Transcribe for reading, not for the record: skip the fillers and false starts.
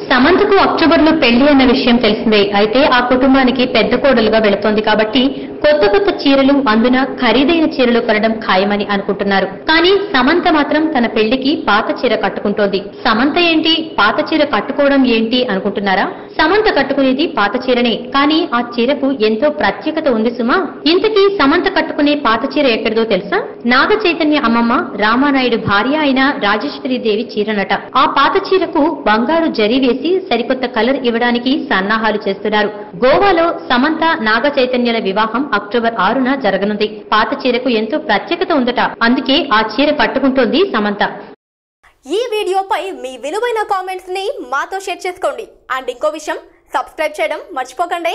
సమంతకు అక్టోబర్లో పెళ్లి అన్న విషయం తెలిసిందే. అయితే ఆ కుటుంబానికి పెద్ద కోడలుగా వెళుతోంది కాబట్టి కొత్త కొత్త చీరలు, అందున ఖరీదైన చీరలు కొనడం ఖాయమని అనుకుంటున్నారు. కానీ సమంత మాత్రం తన పెళ్లికి పాత చీర కట్టుకుంటోంది. సమంత ఏంటి పాత చీర కట్టుకోవడం ఏంటి అనుకుంటున్నారా? సమంత కట్టుకునేది పాత చీరనే, కానీ ఆ చీరకు ఎంతో ప్రత్యేకత ఉంది సుమా. ఇంతకీ సమంత కట్టుకునే పాత చీర ఎక్కడిదో తెలుసా? నాగ చైతన్య అమ్మమ్మ రామానాయుడు భార్య అయిన రాజేశ్వరీదేవి చీరనట. ఆ పాత చీరకు బంగారు జరీ వేసి సరికొత్త కలర్ ఇవ్వడానికి సన్నాహాలు చేస్తున్నారు. గోవాలో సమంత నాగ చైతన్యల వివాహం అక్టోబర్ 6న జరగనుంది. పాత చీరకు ఎంతో ప్రత్యేకత ఉందట. అందుకే ఆ చీర కట్టుకుంటోంది సమంత. ఈ వీడియోపై మీ విలువైన కామెంట్స్ ని మాతో షేర్ చేసుకోండి. అండ్ ఇంకో విషయం, సబ్స్క్రైబ్ చేయడం మర్చిపోకండి.